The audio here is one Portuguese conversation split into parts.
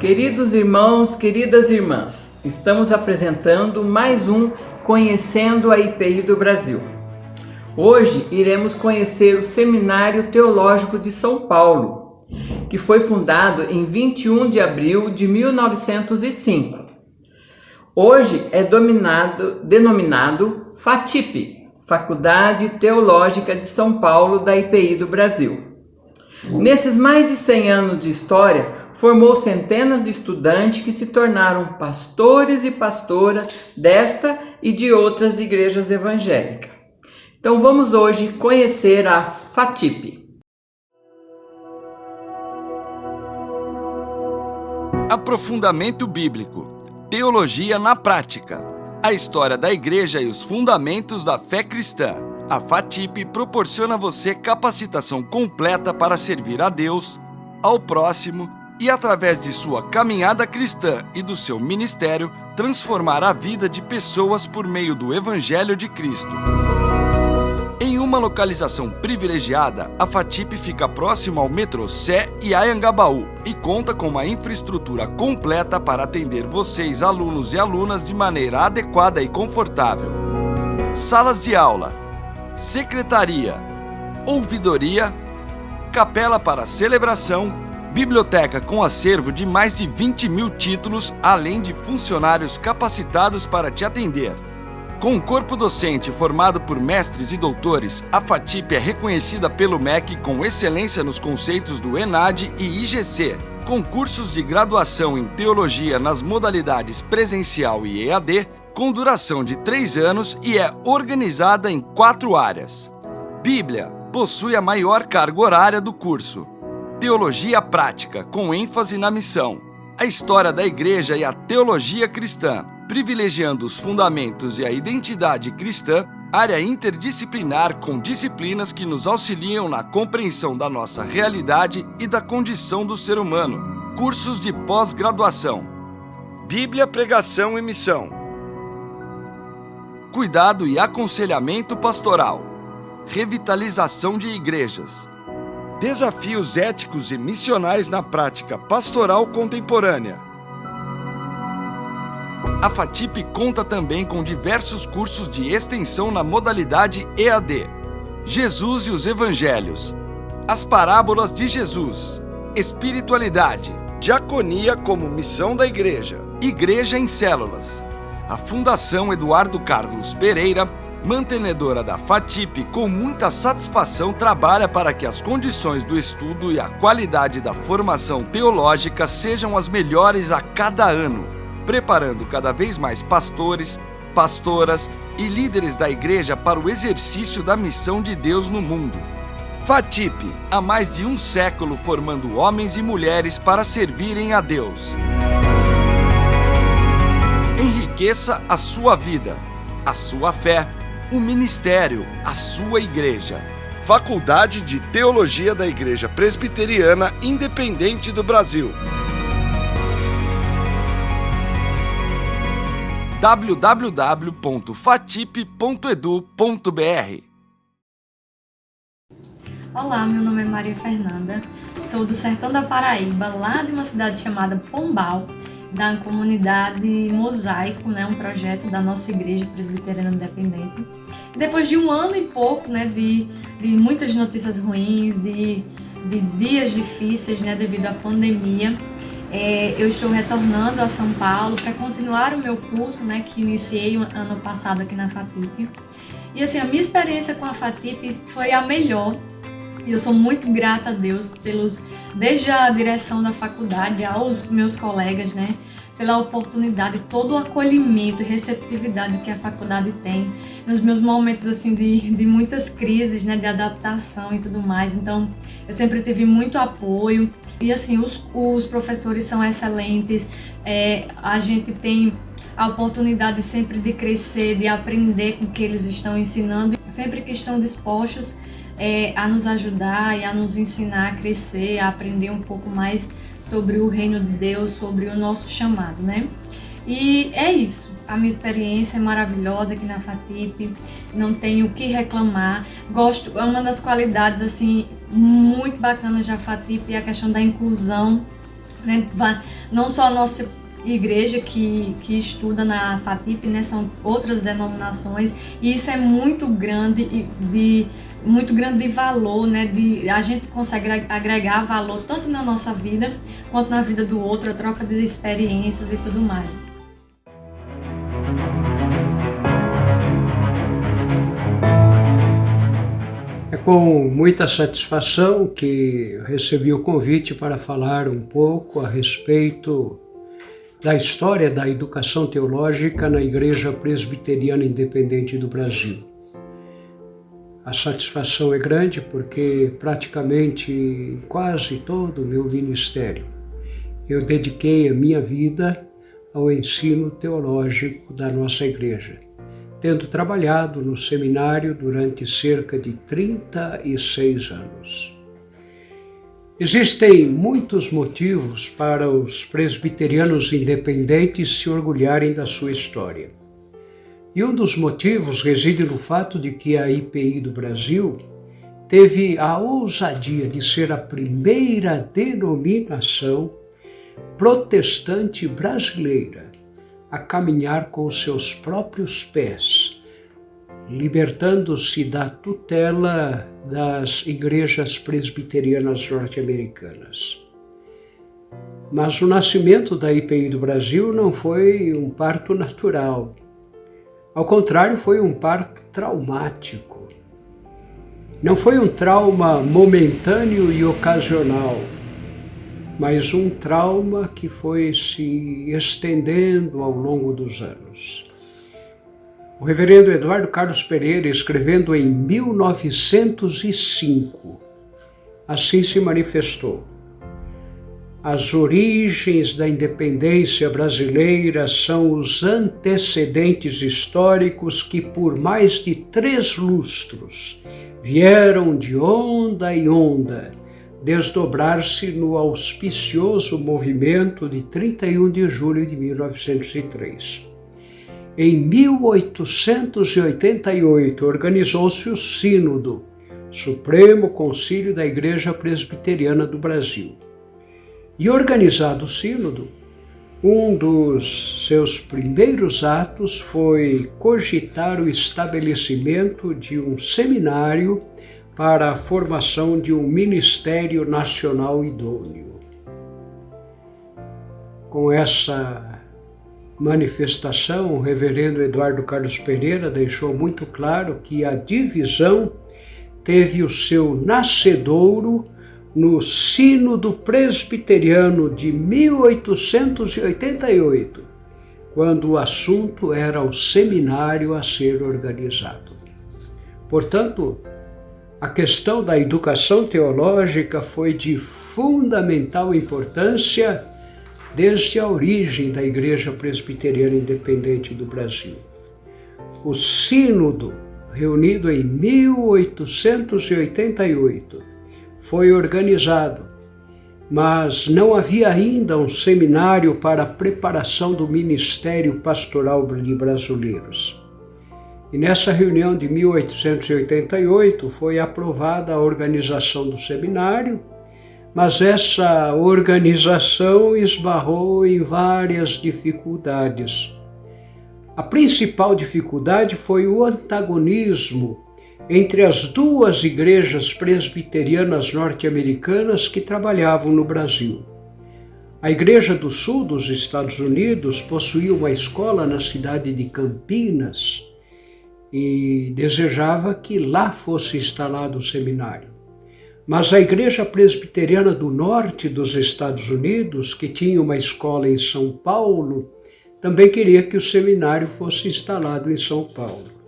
Queridos irmãos, queridas irmãs, estamos apresentando mais um Conhecendo a IPI do Brasil. Hoje iremos conhecer o Seminário Teológico de São Paulo, que foi fundado em 21 de abril de 1905. Hoje é denominado FATIP, Faculdade Teológica de São Paulo da IPI do Brasil. Nesses mais de 100 anos de história, formou centenas de estudantes que se tornaram pastores e pastoras desta e de outras igrejas evangélicas. Então vamos hoje conhecer a FATIP. Aprofundamento bíblico, teologia na prática, a história da igreja e os fundamentos da fé cristã. A FATIP proporciona a você capacitação completa para servir a Deus, ao próximo e, através de sua caminhada cristã e do seu ministério, transformar a vida de pessoas por meio do Evangelho de Cristo. Em uma localização privilegiada, a FATIP fica próxima ao metrô Sé e Anhangabaú e conta com uma infraestrutura completa para atender vocês, alunos e alunas, de maneira adequada e confortável. Salas de aula, secretaria, ouvidoria, capela para celebração, biblioteca com acervo de mais de 20 mil títulos, além de funcionários capacitados para te atender. Com um corpo docente formado por mestres e doutores, a FATIP é reconhecida pelo MEC com excelência nos conceitos do ENAD e IGC, com cursos de graduação em teologia nas modalidades presencial e EAD, com duração de 3 anos e é organizada em 4 áreas. Bíblia possui a maior carga horária do curso. Teologia prática, com ênfase na missão. A história da igreja e a teologia cristã, privilegiando os fundamentos e a identidade cristã. Área interdisciplinar com disciplinas que nos auxiliam na compreensão da nossa realidade e da condição do ser humano. Cursos de pós-graduação. Bíblia, pregação e missão. Cuidado e aconselhamento pastoral, revitalização de igrejas, desafios éticos e missionais na prática pastoral contemporânea. A FATIP conta também com diversos cursos de extensão na modalidade EAD, Jesus e os Evangelhos, as parábolas de Jesus, espiritualidade, diaconia como missão da igreja, igreja em células. A Fundação Eduardo Carlos Pereira, mantenedora da FATIP, com muita satisfação trabalha para que as condições do estudo e a qualidade da formação teológica sejam as melhores a cada ano, preparando cada vez mais pastores, pastoras e líderes da igreja para o exercício da missão de Deus no mundo. FATIP, há mais de um século formando homens e mulheres para servirem a Deus. Enriqueça a sua vida, a sua fé, o ministério, a sua igreja. Faculdade de Teologia da Igreja Presbiteriana Independente do Brasil. www.fatip.edu.br. Olá, meu nome é Maria Fernanda, sou do sertão da Paraíba, lá de uma cidade chamada Pombal, da comunidade Mosaico, um projeto da nossa igreja presbiteriana independente. E depois de 1 ano e pouco, de muitas notícias ruins, de dias difíceis, devido à pandemia, eu estou retornando a São Paulo para continuar o meu curso, que iniciei ano passado aqui na FATIP. E assim, a minha experiência com a FATIP foi a melhor. E eu sou muito grata a Deus desde a direção da faculdade, aos meus colegas, pela oportunidade, todo o acolhimento e receptividade que a faculdade tem nos meus momentos assim de muitas crises, de adaptação e tudo mais. Então, eu sempre tive muito apoio e assim, os professores são excelentes, a gente tem a oportunidade sempre de crescer, de aprender com o que eles estão ensinando, sempre que estão dispostos a nos ajudar e a nos ensinar a crescer, a aprender um pouco mais sobre o reino de Deus, sobre o nosso chamado, E é isso, a minha experiência é maravilhosa aqui na FATIP, não tenho o que reclamar. Gosto, é uma das qualidades assim muito bacanas da FATIP é a questão da inclusão né? Não só a nossa igreja que estuda na FATIP, né? São outras denominações, e isso é muito grande de valor, né? A gente consegue agregar valor tanto na nossa vida quanto na vida do outro, a troca de experiências e tudo mais. É com muita satisfação que recebi o convite para falar um pouco a respeito da história da educação teológica na Igreja Presbiteriana Independente do Brasil. A satisfação é grande porque praticamente quase todo o meu ministério eu dediquei a minha vida ao ensino teológico da nossa igreja, tendo trabalhado no seminário durante cerca de 36 anos. Existem muitos motivos para os presbiterianos independentes se orgulharem da sua história. E um dos motivos reside no fato de que a IPI do Brasil teve a ousadia de ser a primeira denominação protestante brasileira a caminhar com os seus próprios pés, libertando-se da tutela das igrejas presbiterianas norte-americanas. Mas o nascimento da IPI do Brasil não foi um parto natural. Ao contrário, foi um parto traumático. Não foi um trauma momentâneo e ocasional, mas um trauma que foi se estendendo ao longo dos anos. O reverendo Eduardo Carlos Pereira, escrevendo em 1905, assim se manifestou: as origens da independência brasileira são os antecedentes históricos que por mais de 3 lustros vieram de onda em onda desdobrar-se no auspicioso movimento de 31 de julho de 1903. Em 1888, organizou-se o Sínodo, Supremo Concílio da Igreja Presbiteriana do Brasil. E organizado o Sínodo, um dos seus primeiros atos foi cogitar o estabelecimento de um seminário para a formação de um ministério nacional idôneo. Com essa manifestação, o reverendo Eduardo Carlos Pereira deixou muito claro que a divisão teve o seu nascedouro no Sínodo Presbiteriano de 1888, quando o assunto era o seminário a ser organizado. Portanto, a questão da educação teológica foi de fundamental importância desde a origem da Igreja Presbiteriana Independente do Brasil. O Sínodo, reunido em 1888, foi organizado, mas não havia ainda um seminário para a preparação do ministério pastoral de brasileiros. E nessa reunião de 1888 foi aprovada a organização do seminário, mas essa organização esbarrou em várias dificuldades. A principal dificuldade foi o antagonismo entre as 2 igrejas presbiterianas norte-americanas que trabalhavam no Brasil. A Igreja do Sul dos Estados Unidos possuía uma escola na cidade de Campinas e desejava que lá fosse instalado o seminário. Mas a Igreja Presbiteriana do Norte dos Estados Unidos, que tinha uma escola em São Paulo, também queria que o seminário fosse instalado em São Paulo.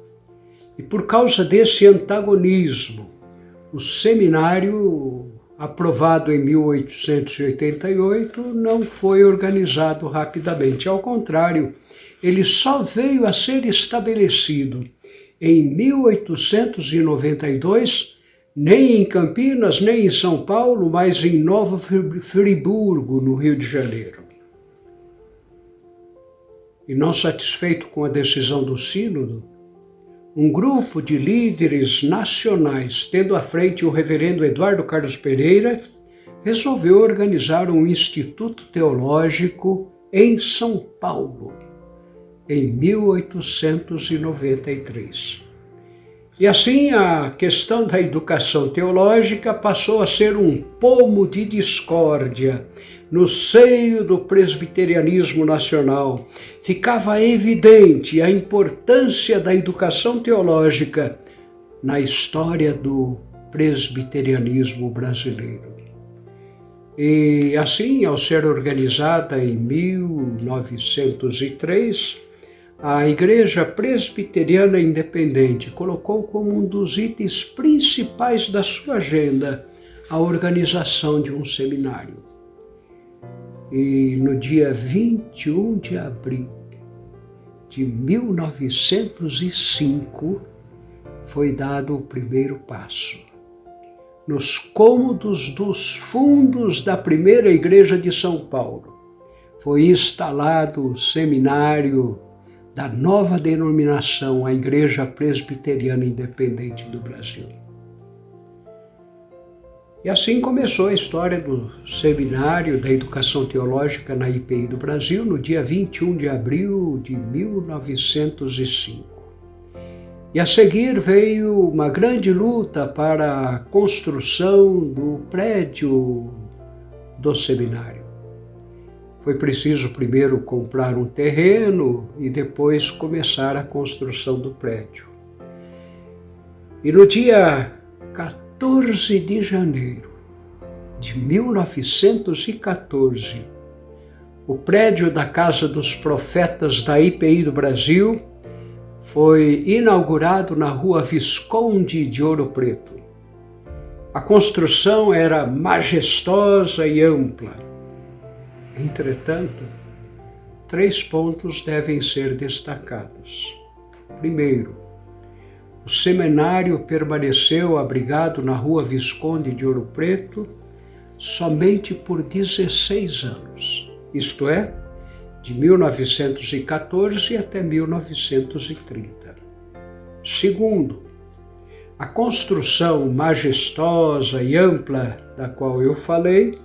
E por causa desse antagonismo, o seminário, aprovado em 1888, não foi organizado rapidamente. Ao contrário, ele só veio a ser estabelecido em 1892, nem em Campinas, nem em São Paulo, mas em Nova Friburgo, no Rio de Janeiro. E não satisfeito com a decisão do Sínodo, um grupo de líderes nacionais, tendo à frente o reverendo Eduardo Carlos Pereira, resolveu organizar um instituto teológico em São Paulo, em 1893. E assim a questão da educação teológica passou a ser um pomo de discórdia no seio do presbiterianismo nacional. Ficava evidente a importância da educação teológica na história do presbiterianismo brasileiro. E assim, ao ser organizada em 1903, a Igreja Presbiteriana Independente colocou como um dos itens principais da sua agenda a organização de um seminário. E no dia 21 de abril de 1905 foi dado o primeiro passo. Nos cômodos dos fundos da primeira igreja de São Paulo foi instalado o seminário da nova denominação, a Igreja Presbiteriana Independente do Brasil. E assim começou a história do Seminário da Educação Teológica na IPI do Brasil, no dia 21 de abril de 1905. E a seguir veio uma grande luta para a construção do prédio do seminário. Foi preciso primeiro comprar um terreno e depois começar a construção do prédio. E no dia 14 de janeiro de 1914, o prédio da Casa dos Profetas da IPI do Brasil foi inaugurado na Rua Visconde de Ouro Preto. A construção era majestosa e ampla. Entretanto, 3 pontos devem ser destacados. Primeiro, o seminário permaneceu abrigado na Rua Visconde de Ouro Preto somente por 16 anos, isto é, de 1914 até 1930. Segundo, a construção majestosa e ampla da qual eu falei,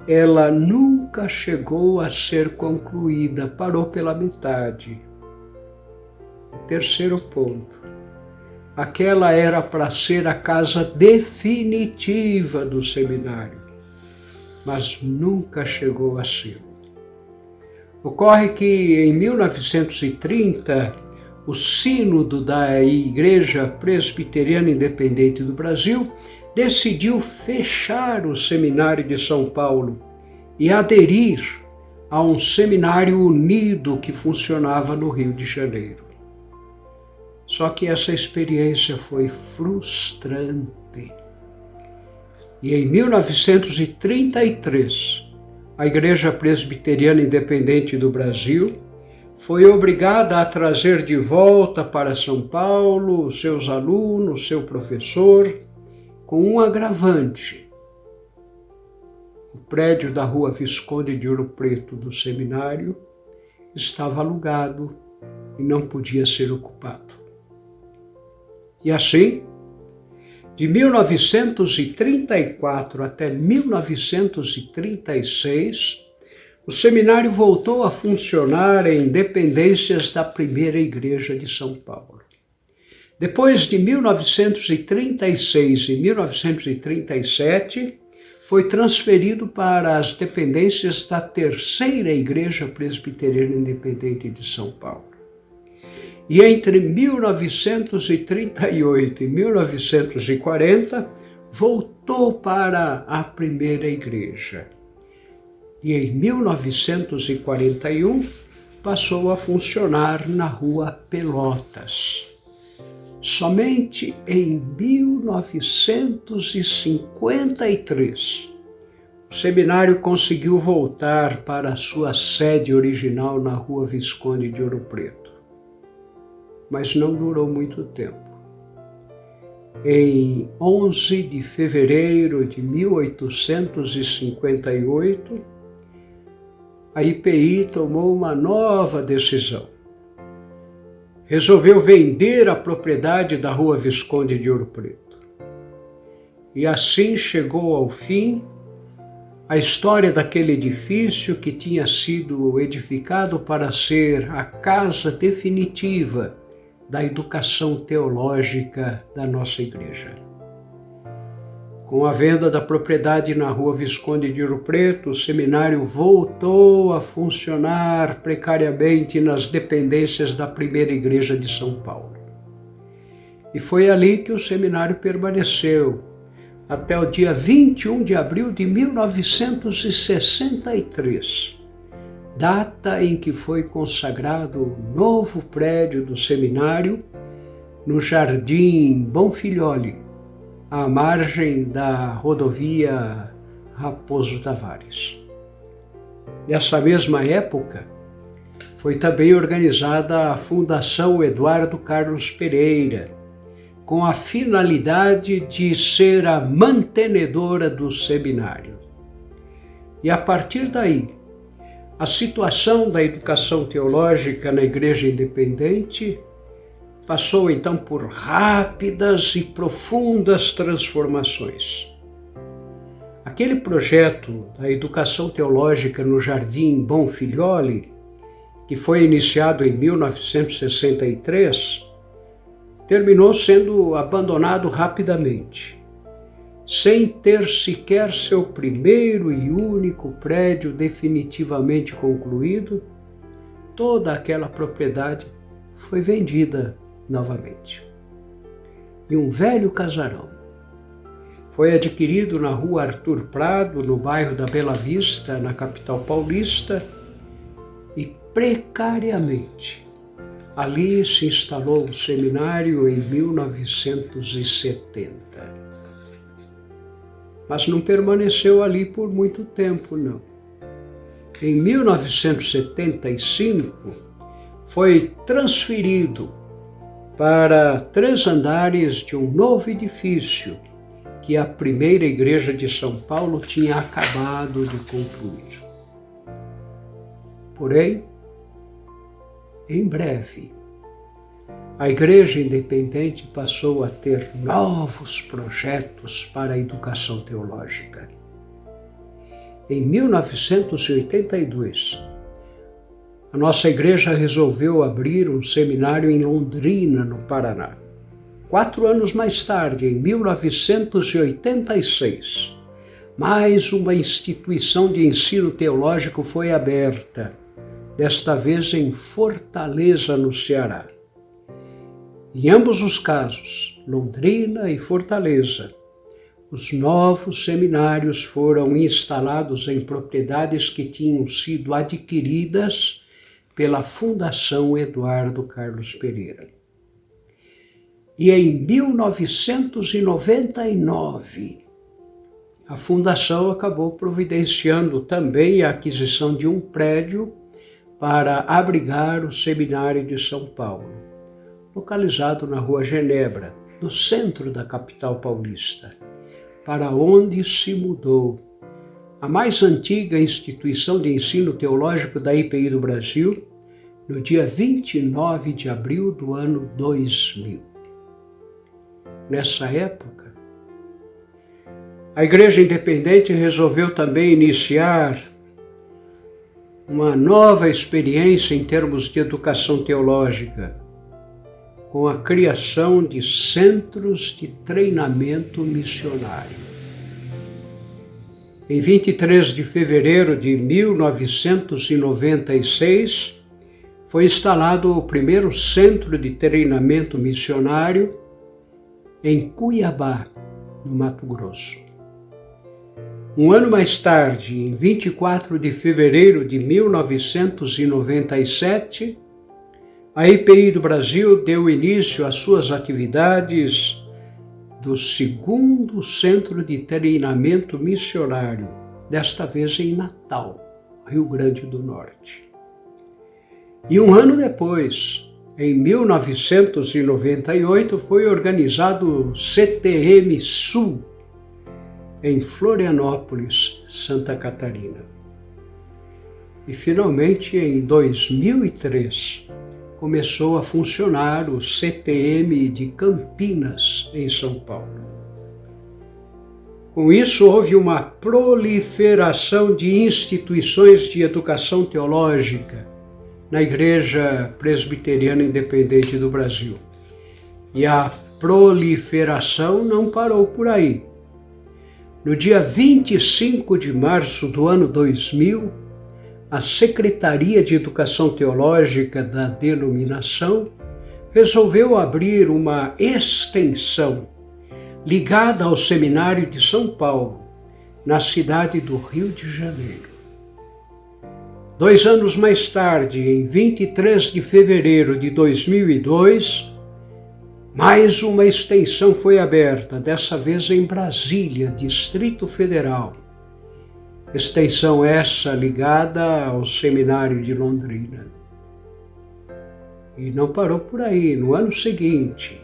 ela nunca chegou a ser concluída, parou pela metade. Terceiro ponto, aquela era para ser a casa definitiva do seminário, mas nunca chegou a ser. Ocorre que em 1930, o Sínodo da Igreja Presbiteriana Independente do Brasil decidiu fechar o Seminário de São Paulo e aderir a um seminário unido que funcionava no Rio de Janeiro. Só que essa experiência foi frustrante. E em 1933, a Igreja Presbiteriana Independente do Brasil foi obrigada a trazer de volta para São Paulo seus alunos, seu professor, com um agravante. O prédio da Rua Visconde de Ouro Preto do seminário estava alugado e não podia ser ocupado. E assim, de 1934 até 1936, o seminário voltou a funcionar em dependências da primeira igreja de São Paulo. Depois de 1936 e 1937, foi transferido para as dependências da terceira igreja presbiteriana independente de São Paulo. E entre 1938 e 1940, voltou para a primeira igreja. E em 1941, passou a funcionar na Rua Pelotas. Somente em 1953, o seminário conseguiu voltar para a sua sede original na Rua Visconde de Ouro Preto. Mas não durou muito tempo. Em 11 de fevereiro de 1858, a IPI tomou uma nova decisão. Resolveu vender a propriedade da Rua Visconde de Ouro Preto. E assim chegou ao fim a história daquele edifício que tinha sido edificado para ser a casa definitiva da educação teológica da nossa igreja. Com a venda da propriedade na Rua Visconde de Ouro Preto, o seminário voltou a funcionar precariamente nas dependências da primeira igreja de São Paulo. E foi ali que o seminário permaneceu, até o dia 21 de abril de 1963, data em que foi consagrado o novo prédio do seminário no Jardim Bonfilholi, à margem da rodovia Raposo Tavares. Nessa mesma época, foi também organizada a Fundação Eduardo Carlos Pereira, com a finalidade de ser a mantenedora do seminário. E a partir daí, a situação da educação teológica na Igreja Independente passou então por rápidas e profundas transformações. Aquele projeto da educação teológica no Jardim Bonfilholi, que foi iniciado em 1963, terminou sendo abandonado rapidamente, sem ter sequer seu primeiro e único prédio definitivamente concluído. Toda aquela propriedade foi vendida novamente. E um velho casarão foi adquirido na Rua Arthur Prado, no bairro da Bela Vista, na capital paulista, e precariamente ali se instalou o seminário em 1970. Mas não permaneceu ali por muito tempo, não. Em 1975, foi transferido para 3 andares de um novo edifício que a primeira igreja de São Paulo tinha acabado de concluir. Porém, em breve, a Igreja Independente passou a ter novos projetos para a educação teológica. Em 1982, a nossa igreja resolveu abrir um seminário em Londrina, no Paraná. 4 anos mais tarde, em 1986, mais uma instituição de ensino teológico foi aberta, desta vez em Fortaleza, no Ceará. Em ambos os casos, Londrina e Fortaleza, os novos seminários foram instalados em propriedades que tinham sido adquiridas pela Fundação Eduardo Carlos Pereira. E em 1999, a Fundação acabou providenciando também a aquisição de um prédio para abrigar o Seminário de São Paulo, localizado na Rua Genebra, no centro da capital paulista, para onde se mudou a mais antiga instituição de ensino teológico da IPI do Brasil, no dia 29 de abril do ano 2000. Nessa época, a Igreja Independente resolveu também iniciar uma nova experiência em termos de educação teológica, com a criação de centros de treinamento missionário. Em 23 de fevereiro de 1996, foi instalado o primeiro centro de treinamento missionário em Cuiabá, no Mato Grosso. Um ano mais tarde, em 24 de fevereiro de 1997, a IPI do Brasil deu início às suas atividades do segundo Centro de Treinamento Missionário, desta vez em Natal, Rio Grande do Norte. E um ano depois, em 1998, foi organizado o CTM Sul, em Florianópolis, Santa Catarina. E finalmente, em 2003, começou a funcionar o CTM de Campinas, em São Paulo. Com isso, houve uma proliferação de instituições de educação teológica na Igreja Presbiteriana Independente do Brasil. E a proliferação não parou por aí. No dia 25 de março do ano 2000, a Secretaria de Educação Teológica da denominação resolveu abrir uma extensão ligada ao Seminário de São Paulo, na cidade do Rio de Janeiro. 2 anos mais tarde, em 23 de fevereiro de 2002, mais uma extensão foi aberta, dessa vez em Brasília, Distrito Federal. Extensão essa ligada ao Seminário de Londrina. E não parou por aí. No ano seguinte,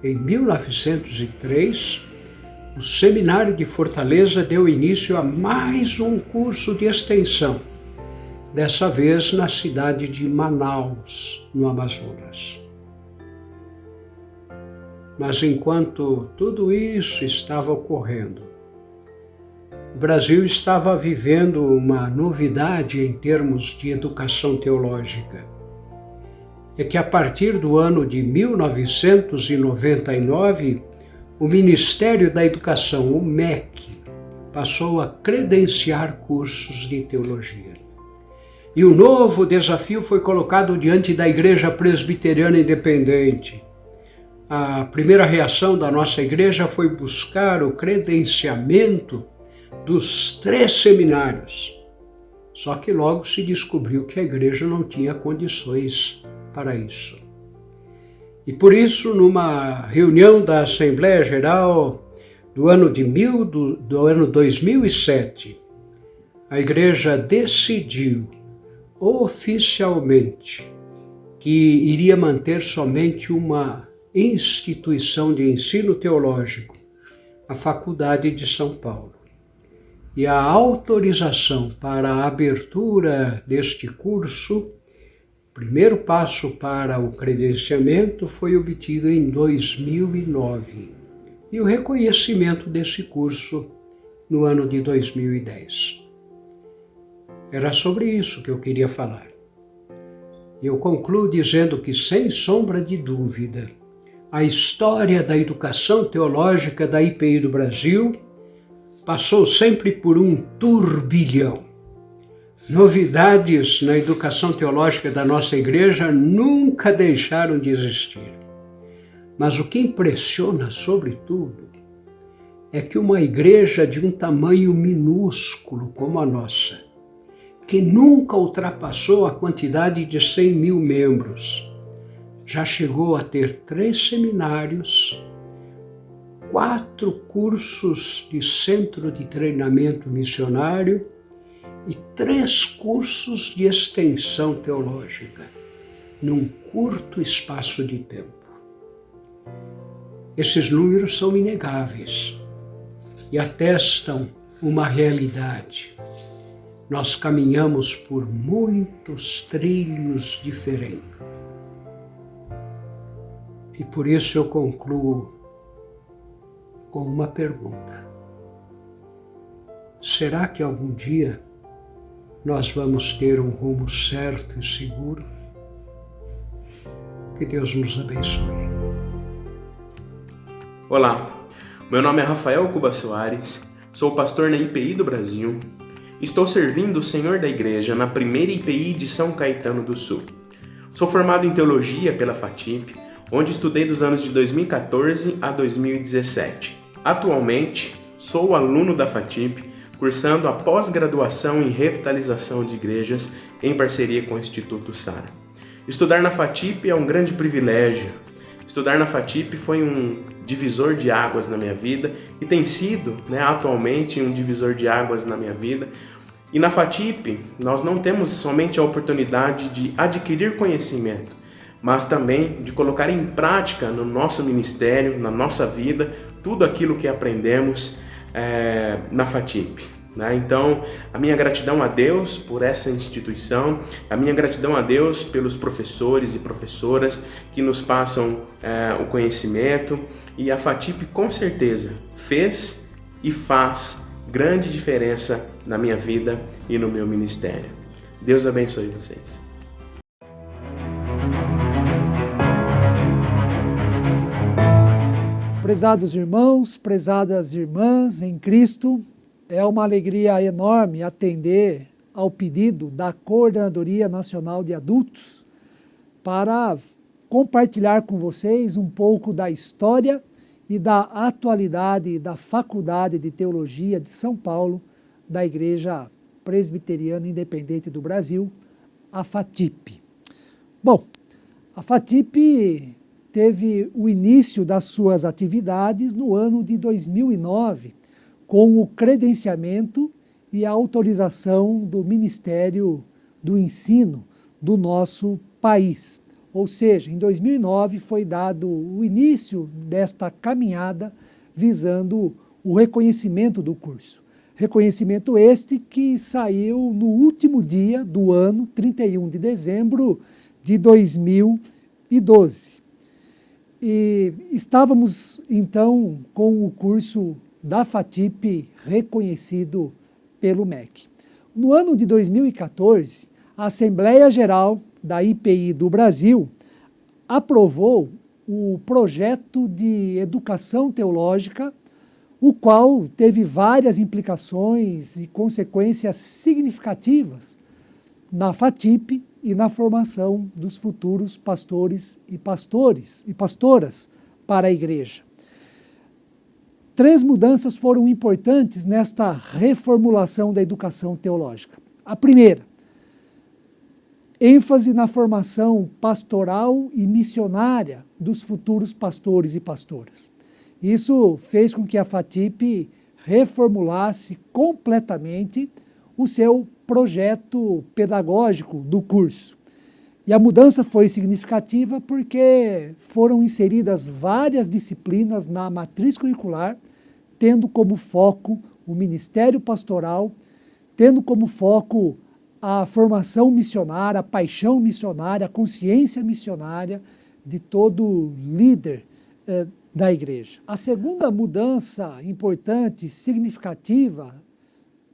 em 1903, o Seminário de Fortaleza deu início a mais um curso de extensão, dessa vez na cidade de Manaus, no Amazonas. Mas enquanto tudo isso estava ocorrendo, o Brasil estava vivendo uma novidade em termos de educação teológica. É que a partir do ano de 1999, o Ministério da Educação, o MEC, passou a credenciar cursos de teologia. E o novo desafio foi colocado diante da Igreja Presbiteriana Independente. A primeira reação da nossa igreja foi buscar o credenciamento dos 3 seminários. Só que logo se descobriu que a igreja não tinha condições para isso. E por isso, numa reunião da Assembleia Geral do ano 2007, a igreja decidiu oficialmente que iria manter somente uma instituição de ensino teológico, a Faculdade de São Paulo. E a autorização para a abertura deste curso, primeiro passo para o credenciamento, foi obtido em 2009 e o reconhecimento desse curso no ano de 2010. Era sobre isso que eu queria falar. Eu concluo dizendo que, sem sombra de dúvida, a história da educação teológica da IPI do Brasil passou sempre por um turbilhão. Novidades na educação teológica da nossa igreja nunca deixaram de existir. Mas o que impressiona, sobretudo, é que uma igreja de um tamanho minúsculo como a nossa, que nunca ultrapassou a quantidade de 100 mil membros, já chegou a ter 3 seminários, 4 cursos de centro de treinamento missionário e 3 cursos de extensão teológica, num curto espaço de tempo. Esses números são inegáveis e atestam uma realidade. Nós caminhamos por muitos trilhos diferentes. E por isso eu concluo com uma pergunta. Será que algum dia nós vamos ter um rumo certo e seguro? Que Deus nos abençoe. Olá, meu nome é Rafael Cuba Soares, sou pastor na IPI do Brasil. Estou servindo o Senhor da Igreja na primeira IPI de São Caetano do Sul. Sou formado em Teologia pela FATIP, onde estudei dos anos de 2014 a 2017. Atualmente, sou aluno da FATIP, cursando a pós-graduação em revitalização de igrejas em parceria com o Instituto Sara. Estudar na FATIP é um grande privilégio. Estudar na FATIP foi um divisor de águas na minha vida e tem sido, atualmente, um divisor de águas na minha vida. E na FATIP, nós não temos somente a oportunidade de adquirir conhecimento, mas também de colocar em prática no nosso ministério, na nossa vida, tudo aquilo que aprendemos na FATIP. Então, a minha gratidão a Deus por essa instituição, a minha gratidão a Deus pelos professores e professoras que nos passam o conhecimento, e a FATIP com certeza fez, e faz grande diferença na minha vida e no meu ministério. Deus abençoe vocês. Prezados irmãos, prezadas irmãs em Cristo, é uma alegria enorme atender ao pedido da Coordenadoria Nacional de Adultos para compartilhar com vocês um pouco da história e da atualidade da Faculdade de Teologia de São Paulo, da Igreja Presbiteriana Independente do Brasil, a FATIP. Bom, a FATIP teve o início das suas atividades no ano de 2009, com o credenciamento e a autorização do Ministério do Ensino do nosso país. Ou seja, em 2009 foi dado o início desta caminhada visando o reconhecimento do curso. Reconhecimento este que saiu no último dia do ano, 31 de dezembro de 2012. E estávamos, então, com o curso da FATIP reconhecido pelo MEC. No ano de 2014, a Assembleia Geral da IPI do Brasil aprovou o projeto de educação teológica, o qual teve várias implicações e consequências significativas na FATIP e na formação dos futuros pastores e pastoras para a igreja. 3 mudanças foram importantes nesta reformulação da educação teológica. A primeira, ênfase na formação pastoral e missionária dos futuros pastores e pastoras. Isso fez com que a FATIP reformulasse completamente o seu projeto pedagógico do curso. E a mudança foi significativa porque foram inseridas várias disciplinas na matriz curricular, tendo como foco o ministério pastoral, tendo como foco a formação missionária, a paixão missionária, a consciência missionária de todo líder da igreja. A segunda mudança importante, significativa,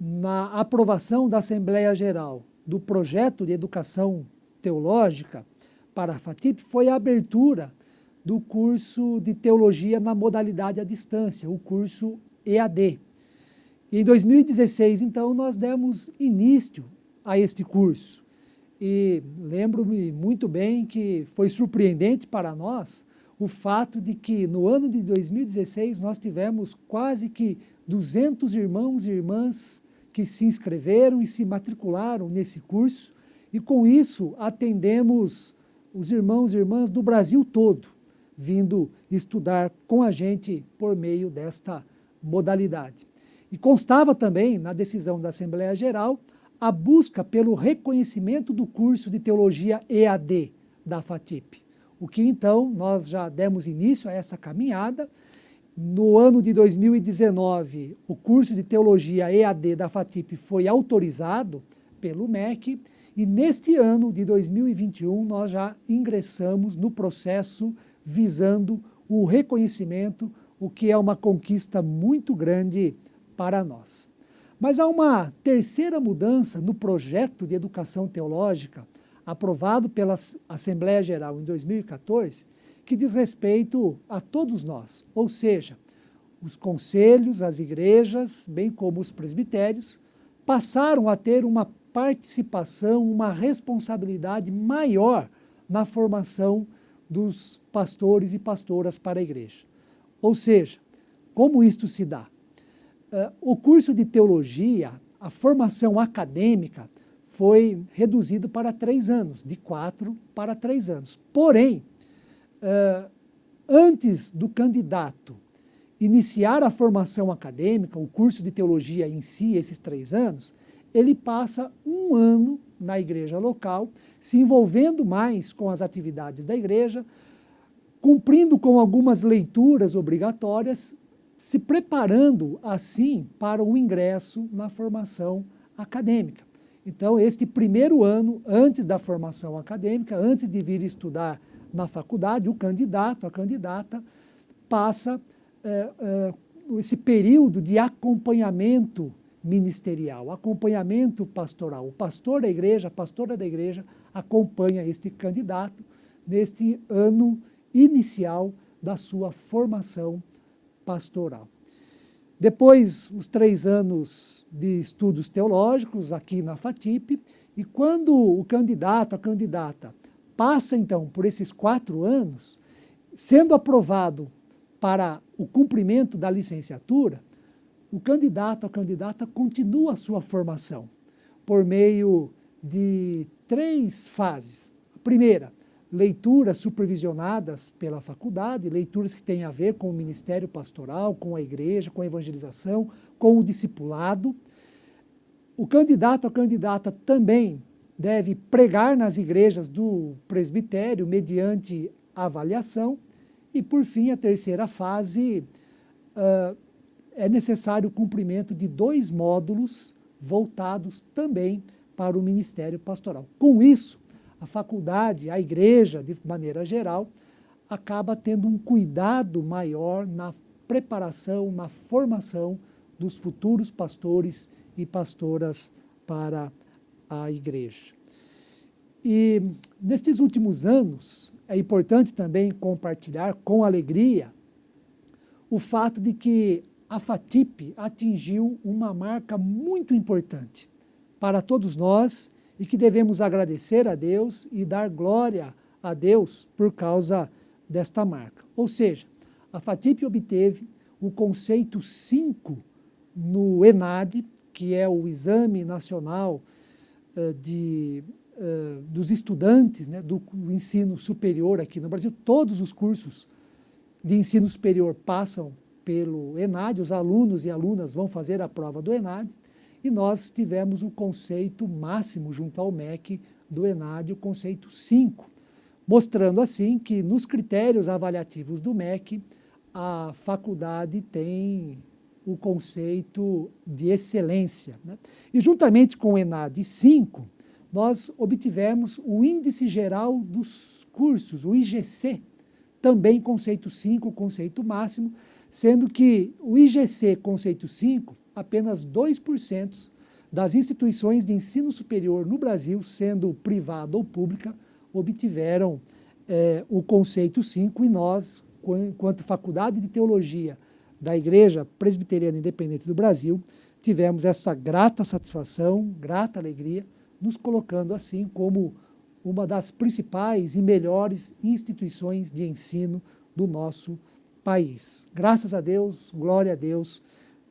na aprovação da Assembleia Geral do projeto de educação teológica para a FATIP foi a abertura do curso de teologia na modalidade à distância, o curso EAD. Em 2016, então, nós demos início a este curso. E lembro-me muito bem que foi surpreendente para nós o fato de que no ano de 2016 nós tivemos quase que 200 irmãos e irmãs que se inscreveram e se matricularam nesse curso, e com isso atendemos os irmãos e irmãs do Brasil todo, vindo estudar com a gente por meio desta modalidade. E constava também na decisão da Assembleia Geral a busca pelo reconhecimento do curso de teologia EAD da FATIP, o que então nós já demos início a essa caminhada. No ano de 2019, o curso de teologia EAD da FATIP foi autorizado pelo MEC e neste ano de 2021 nós já ingressamos no processo visando o reconhecimento, o que é uma conquista muito grande para nós. Mas há uma terceira mudança no projeto de educação teológica aprovado pela Assembleia Geral em 2014, que diz respeito a todos nós, ou seja, os conselhos, as igrejas, bem como os presbitérios, passaram a ter uma participação, uma responsabilidade maior na formação dos pastores e pastoras para a igreja. Ou seja, como isto se dá? O curso de teologia, a formação acadêmica, foi reduzido para 3 anos, de 4 para 3 anos. Porém, antes do candidato iniciar a formação acadêmica, o curso de teologia em si, esses 3 anos, ele passa 1 ano na igreja local, se envolvendo mais com as atividades da igreja, cumprindo com algumas leituras obrigatórias, se preparando assim para o ingresso na formação acadêmica. Então, este primeiro ano, antes da formação acadêmica, antes de vir estudar na faculdade, o candidato, a candidata, passa esse período de acompanhamento ministerial, acompanhamento pastoral. O pastor da igreja, a pastora da igreja, acompanha este candidato neste ano inicial da sua formação pastoral. Depois, os 3 anos de estudos teológicos aqui na FATIP, e quando o candidato, a candidata, passa então por esses 4 anos, sendo aprovado para o cumprimento da licenciatura, o candidato, a candidata continua a sua formação por meio de 3 fases. A primeira, leituras supervisionadas pela faculdade, leituras que têm a ver com o ministério pastoral, com a igreja, com a evangelização, com o discipulado. O candidato, a candidata também deve pregar nas igrejas do presbitério mediante avaliação. E, por fim, a terceira fase, é necessário o cumprimento de 2 módulos voltados também para o ministério pastoral. Com isso, a faculdade, a igreja, de maneira geral, acaba tendo um cuidado maior na preparação, na formação dos futuros pastores e pastoras para a igreja. E nestes últimos anos, é importante também compartilhar com alegria o fato de que a FATIP atingiu uma marca muito importante para todos nós e que devemos agradecer a Deus e dar glória a Deus por causa desta marca. Ou seja, a FATIP obteve o conceito 5 no ENAD, que é o Exame Nacional dos Estudantes, né, do ensino superior aqui no Brasil. Todos os cursos de ensino superior passam pelo ENAD, os alunos e alunas vão fazer a prova do ENAD, e nós tivemos o conceito máximo junto ao MEC do ENAD, o conceito 5, mostrando assim que nos critérios avaliativos do MEC, a faculdade tem o conceito de excelência, né? E juntamente com o ENAD 5, nós obtivemos o Índice Geral dos Cursos, o IGC, também conceito 5, conceito máximo, sendo que o IGC conceito 5, apenas 2% das instituições de ensino superior no Brasil, sendo privada ou pública, obtiveram o conceito 5, e nós, enquanto Faculdade de Teologia da Igreja Presbiteriana Independente do Brasil, tivemos essa grata satisfação, grata alegria, nos colocando assim como uma das principais e melhores instituições de ensino do nosso país. Graças a Deus, glória a Deus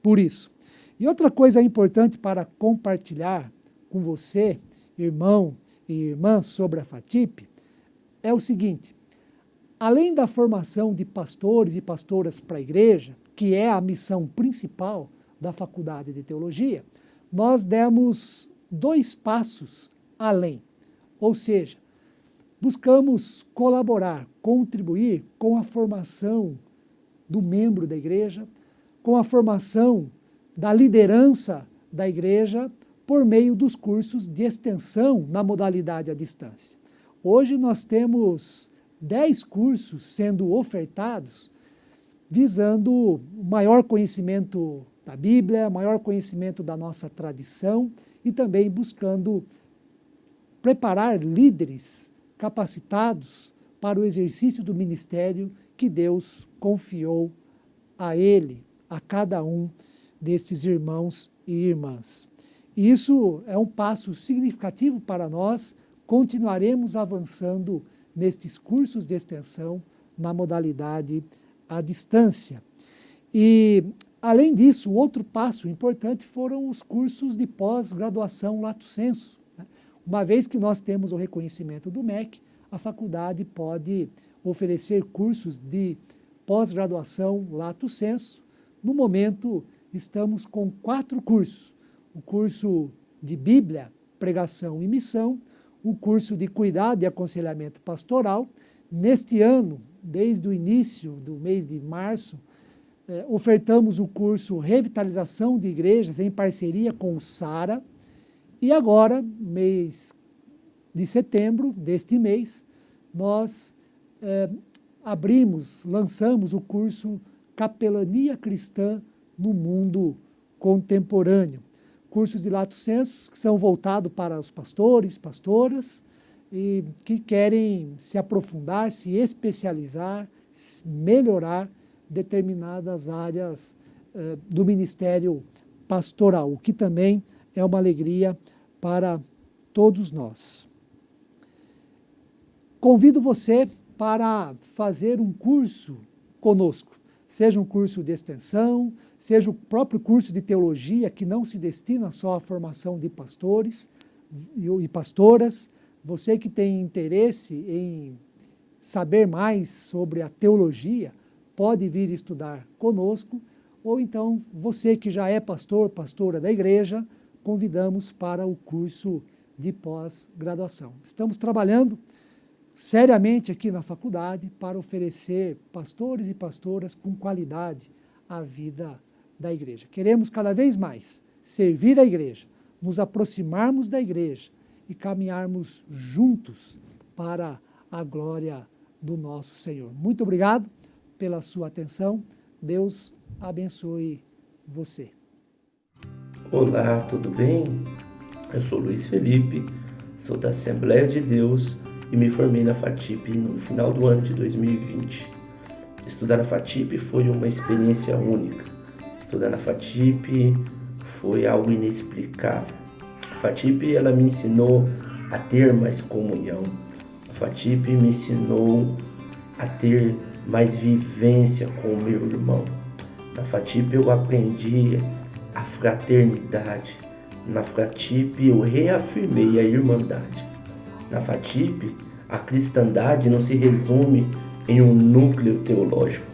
por isso. E outra coisa importante para compartilhar com você, irmão e irmã, sobre a FATIP, é o seguinte: além da formação de pastores e pastoras para a igreja, que é a missão principal da Faculdade de Teologia, nós demos 2 passos além, ou seja, buscamos colaborar, contribuir com a formação do membro da igreja, com a formação da liderança da igreja por meio dos cursos de extensão na modalidade à distância. Hoje nós temos 10 cursos sendo ofertados visando maior conhecimento da Bíblia, maior conhecimento da nossa tradição e também buscando preparar líderes capacitados para o exercício do ministério que Deus confiou a ele, a cada um destes irmãos e irmãs. E isso é um passo significativo para nós. Continuaremos avançando nestes cursos de extensão na modalidade à distância. E, além disso, outro passo importante foram os cursos de pós-graduação lato sensu. Uma vez que nós temos o reconhecimento do MEC, a faculdade pode oferecer cursos de pós-graduação lato sensu. No momento, estamos com 4 cursos. O curso de Bíblia, Pregação e Missão, o curso de Cuidado e Aconselhamento Pastoral. Neste ano, desde o início do mês de março, ofertamos o curso Revitalização de Igrejas em parceria com o SARA. E agora, mês de setembro deste mês, nós lançamos o curso capelania cristã no mundo contemporâneo. Cursos de Lato Sensu que são voltados para os pastores, pastoras, e que querem se aprofundar, se especializar, melhorar determinadas áreas do ministério pastoral, o que também é uma alegria para todos nós. Convido você para fazer um curso conosco, seja um curso de extensão, seja o próprio curso de teologia, que não se destina só à formação de pastores e pastoras. Você que tem interesse em saber mais sobre a teologia, pode vir estudar conosco, ou então você que já é pastor, pastora da igreja, convidamos para o curso de pós-graduação. Estamos trabalhando seriamente aqui na faculdade para oferecer pastores e pastoras com qualidade à vida da igreja. Queremos cada vez mais servir a igreja, nos aproximarmos da igreja e caminharmos juntos para a glória do nosso Senhor. Muito obrigado pela sua atenção. Deus abençoe você. Olá, tudo bem? Eu sou Luiz Felipe, sou da Assembleia de Deus e me formei na FATIP no final do ano de 2020. Estudar na FATIP foi uma experiência única. Estudar na FATIP foi algo inexplicável. A FATIP ela me ensinou a ter mais comunhão. A FATIP me ensinou a ter mais vivência com o meu irmão. Na FATIP eu aprendi a fraternidade. Na FATIP eu reafirmei a irmandade. Na FATIP, a cristandade não se resume em um núcleo teológico,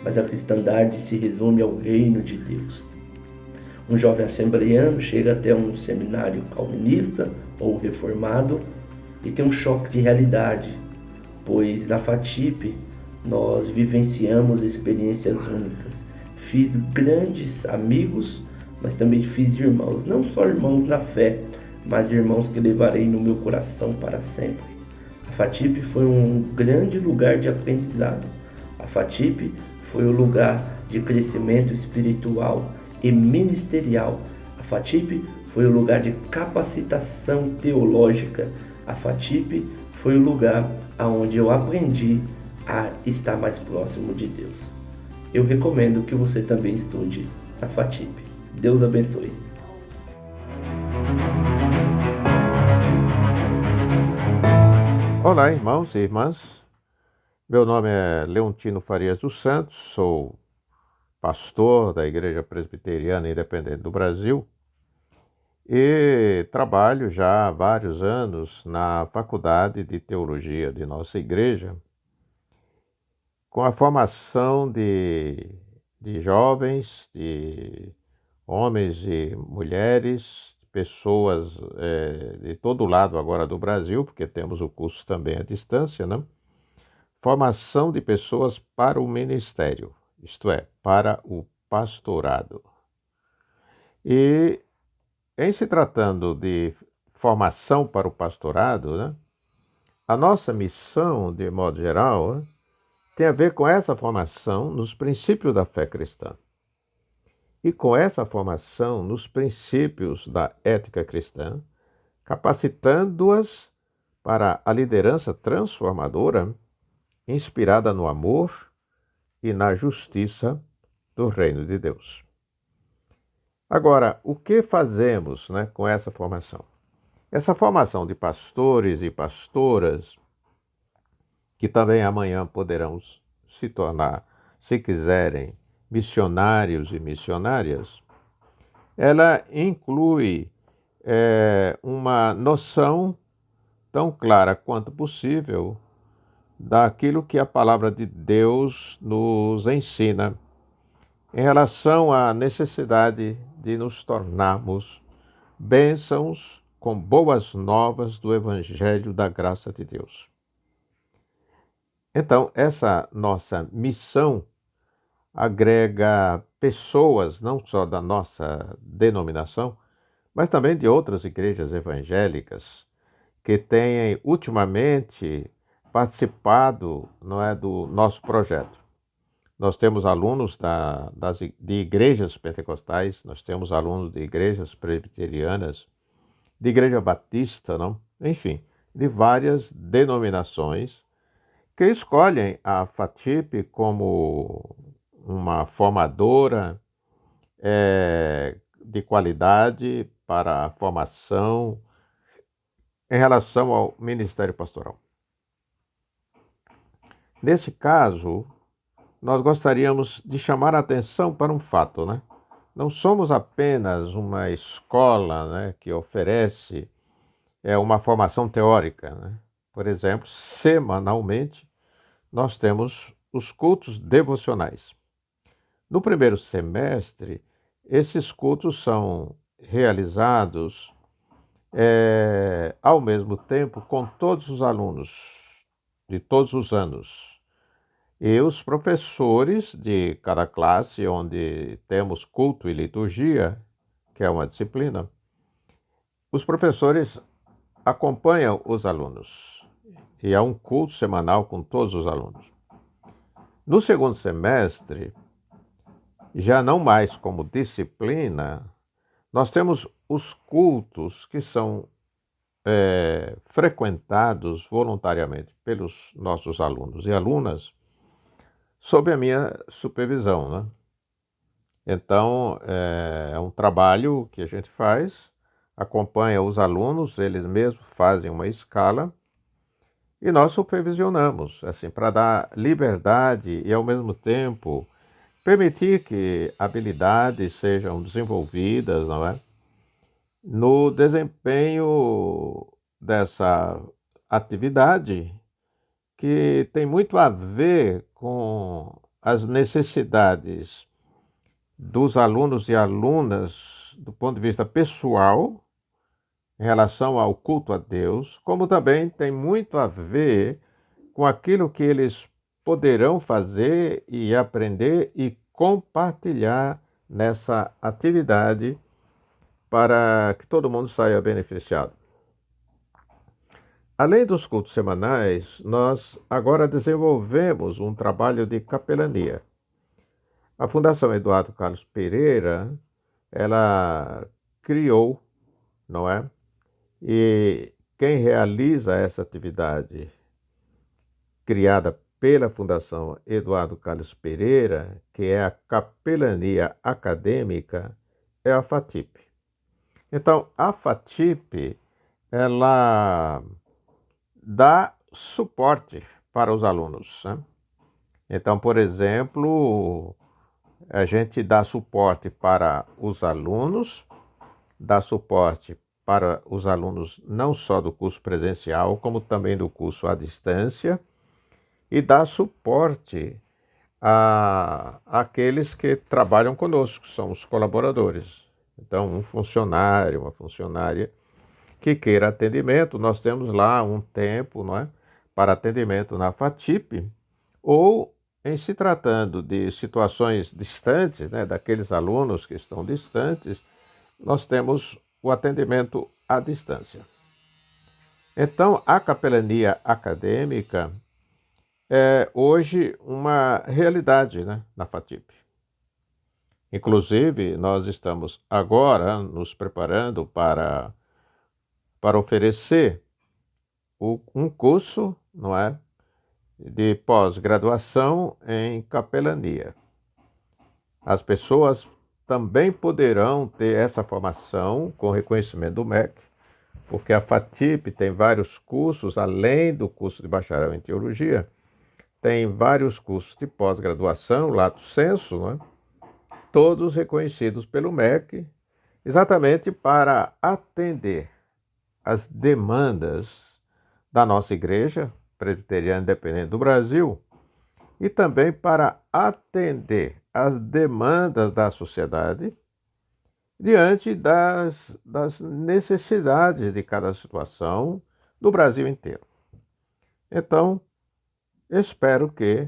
mas a cristandade se resume ao reino de Deus. Um jovem assembleiano chega até um seminário calvinista ou reformado e tem um choque de realidade, pois na FATIP nós vivenciamos experiências únicas. Fiz grandes amigos, mas também fiz irmãos, não só irmãos na fé, mas irmãos que levarei no meu coração para sempre. A FATIP foi um grande lugar de aprendizado. A FATIP foi o lugar de crescimento espiritual e ministerial. A FATIP foi o lugar de capacitação teológica. A FATIP foi o lugar onde eu aprendi a estar mais próximo de Deus. Eu recomendo que você também estude na FATIP. Deus abençoe. Olá, irmãos e irmãs. Meu nome é Leontino Farias dos Santos, sou pastor da Igreja Presbiteriana Independente do Brasil e trabalho já há vários anos na Faculdade de Teologia de nossa igreja, com a formação de jovens, de homens e mulheres, pessoas de todo lado agora do Brasil, porque temos o curso também à distância, né? Formação de pessoas para o ministério, isto é, para o pastorado. E em se tratando de formação para o pastorado, né, a nossa missão, de modo geral, né, tem a ver com essa formação nos princípios da fé cristã. E com essa formação nos princípios da ética cristã, capacitando-as para a liderança transformadora, inspirada no amor e na justiça do reino de Deus. Agora, o que fazemos, né, com essa formação? Essa formação de pastores e pastoras, que também amanhã poderão se tornar, se quiserem, missionários e missionárias, ela inclui uma noção tão clara quanto possível daquilo que a palavra de Deus nos ensina em relação à necessidade de nos tornarmos bênçãos com boas novas do Evangelho da graça de Deus. Então, essa nossa missão agrega pessoas, não só da nossa denominação, mas também de outras igrejas evangélicas que têm ultimamente participado, não é, do nosso projeto. Nós temos alunos de igrejas pentecostais, nós temos alunos de igrejas presbiterianas, de igreja batista, não? Enfim, de várias denominações que escolhem a FATIP como uma formadora de qualidade para a formação em relação ao ministério pastoral. Nesse caso, nós gostaríamos de chamar a atenção para um fato, né? Não somos apenas uma escola, né, que oferece uma formação teórica, né? Por exemplo, semanalmente, nós temos os cultos devocionais. No primeiro semestre, esses cultos são realizados ao mesmo tempo com todos os alunos de todos os anos. E os professores de cada classe, onde temos culto e liturgia, que é uma disciplina, os professores acompanham os alunos. E há um culto semanal com todos os alunos. No segundo semestre, já não mais como disciplina, nós temos os cultos que são frequentados voluntariamente pelos nossos alunos e alunas, sob a minha supervisão, né? Então, é um trabalho que a gente faz, acompanha os alunos, eles mesmos fazem uma escala e nós supervisionamos, assim, para dar liberdade e, ao mesmo tempo, permitir que habilidades sejam desenvolvidas, não é? No desempenho dessa atividade, que tem muito a ver com as necessidades dos alunos e alunas do ponto de vista pessoal, em relação ao culto a Deus, como também tem muito a ver com aquilo que eles poderão fazer e aprender e compartilhar nessa atividade para que todo mundo saia beneficiado. Além dos cultos semanais, nós agora desenvolvemos um trabalho de capelania. A Fundação Eduardo Carlos Pereira, ela criou, não é? E quem realiza essa atividade criada pela Fundação Eduardo Carlos Pereira, que é a capelania acadêmica, é a FATIP. Então, a FATIP, ela dá suporte para os alunos, né? Então, por exemplo, a gente dá suporte para os alunos, dá suporte para os alunos não só do curso presencial, como também do curso à distância, e dá suporte àqueles que trabalham conosco, são os colaboradores. Então, um funcionário, uma funcionária que queira atendimento, nós temos lá um tempo, não é, para atendimento na FATIP, ou em se tratando de situações distantes, né, daqueles alunos que estão distantes, nós temos o atendimento à distância. Então, a capelania acadêmica é hoje uma realidade, né, na FATIP. Inclusive, nós estamos agora nos preparando para oferecer um curso, não é, de pós-graduação em capelania. As pessoas também poderão ter essa formação com reconhecimento do MEC, porque a FATIP tem vários cursos, além do curso de bacharel em teologia, tem vários cursos de pós-graduação, lato sensu, não é? Todos reconhecidos pelo MEC, exatamente para atender as demandas da nossa Igreja Presbiteriana Independente do Brasil e também para atender as demandas da sociedade diante das necessidades de cada situação do Brasil inteiro. Então, espero que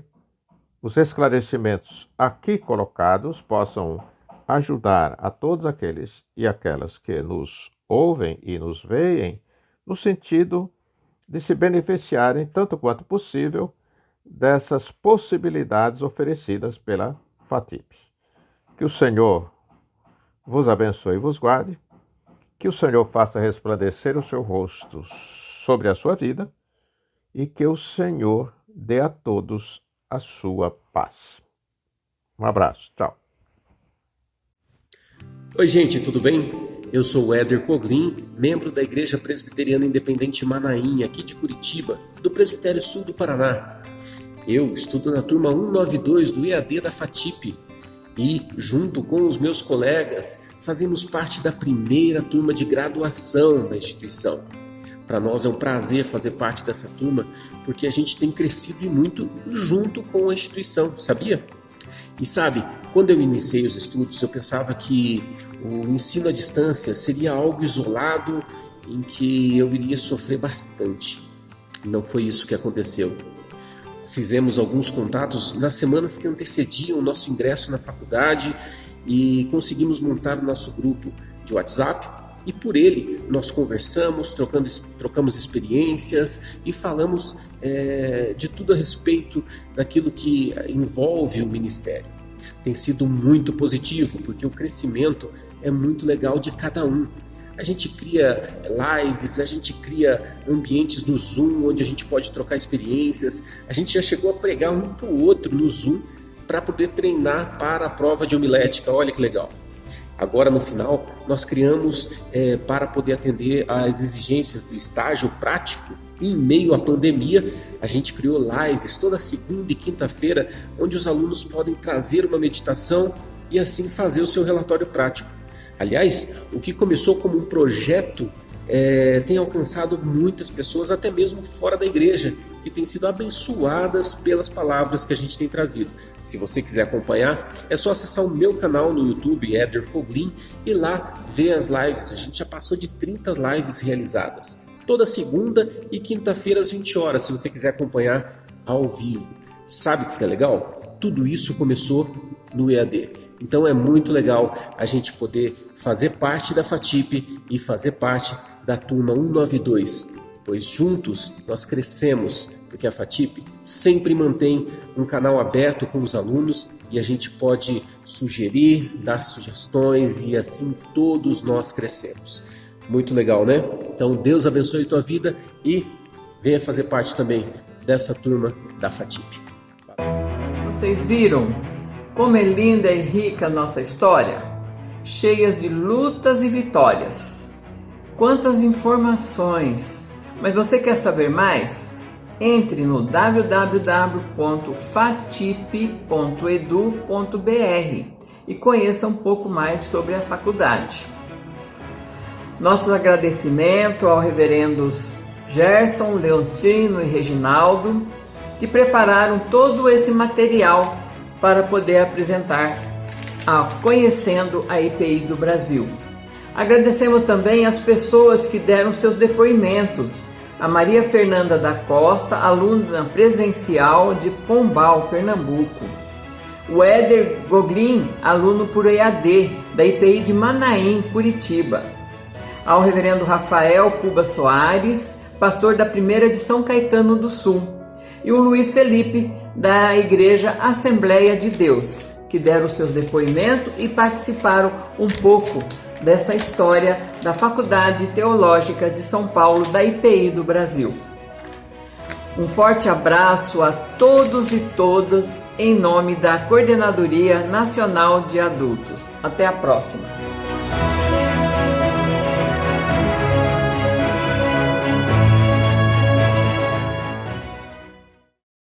os esclarecimentos aqui colocados possam ajudar a todos aqueles e aquelas que nos ouvem e nos veem no sentido de se beneficiarem tanto quanto possível dessas possibilidades oferecidas pela FATIP. Que o Senhor vos abençoe e vos guarde, que o Senhor faça resplandecer o seu rosto sobre a sua vida e que o Senhor dê a todos a sua paz. Um abraço, tchau. Oi, gente, tudo bem? Eu sou o Éder Coglin, membro da Igreja Presbiteriana Independente Manaim, aqui de Curitiba, do Presbitério Sul do Paraná. Eu estudo na turma 192 do EAD da FATIP e, junto com os meus colegas, fazemos parte da primeira turma de graduação da instituição. Para nós é um prazer fazer parte dessa turma, porque a gente tem crescido muito junto com a instituição, sabia? E sabe, quando eu iniciei os estudos, eu pensava que o ensino à distância seria algo isolado em que eu iria sofrer bastante. Não foi isso que aconteceu. Fizemos alguns contatos nas semanas que antecediam o nosso ingresso na faculdade e conseguimos montar o nosso grupo de WhatsApp e por ele nós conversamos, trocamos experiências e falamos de tudo a respeito daquilo que envolve o ministério. Tem sido muito positivo porque o crescimento é muito legal de cada um. A gente cria lives, a gente cria ambientes no Zoom onde a gente pode trocar experiências. A gente já chegou a pregar um para o outro no Zoom para poder treinar para a prova de homilética. Olha que legal. Agora no final nós criamos para poder atender às exigências do estágio prático. Em meio à pandemia, a gente criou lives toda segunda e quinta-feira onde os alunos podem trazer uma meditação e assim fazer o seu relatório prático. Aliás, o que começou como um projeto tem alcançado muitas pessoas, até mesmo fora da igreja, que têm sido abençoadas pelas palavras que a gente tem trazido. Se você quiser acompanhar, é só acessar o meu canal no YouTube, Éder Coglin, e lá ver as lives. A gente já passou de 30 lives realizadas. Toda segunda e quinta-feira às 20 horas, se você quiser acompanhar ao vivo. Sabe o que é legal? Tudo isso começou no EAD. Então é muito legal a gente poder fazer parte da FATIP e fazer parte da turma 192, pois juntos nós crescemos, porque a FATIP sempre mantém um canal aberto com os alunos e a gente pode sugerir, dar sugestões e assim todos nós crescemos. Muito legal, né? Então Deus abençoe a tua vida e venha fazer parte também dessa turma da FATIP. Vocês viram como é linda e rica a nossa história? Cheias de lutas e vitórias. Quantas informações! Mas você quer saber mais? Entre no www.fatip.edu.br e conheça um pouco mais sobre a faculdade. Nossos agradecimentos ao reverendos Gerson, Leontino e Reginaldo, que prepararam todo esse material para poder apresentar a Conhecendo a IPI do Brasil. Agradecemos também as pessoas que deram seus depoimentos. A Maria Fernanda da Costa, aluna presencial de Pombal, Pernambuco. O Éder Coglin, aluno por EAD, da IPI de Manaim, Curitiba. Ao reverendo Rafael Cuba Soares, pastor da primeira de São Caetano do Sul. E o Luiz Felipe, da Igreja Assembleia de Deus, que deram seus depoimentos e participaram um pouco dessa história da Faculdade Teológica de São Paulo, da IPI do Brasil. Um forte abraço a todos e todas em nome da Coordenadoria Nacional de Adultos. Até a próxima!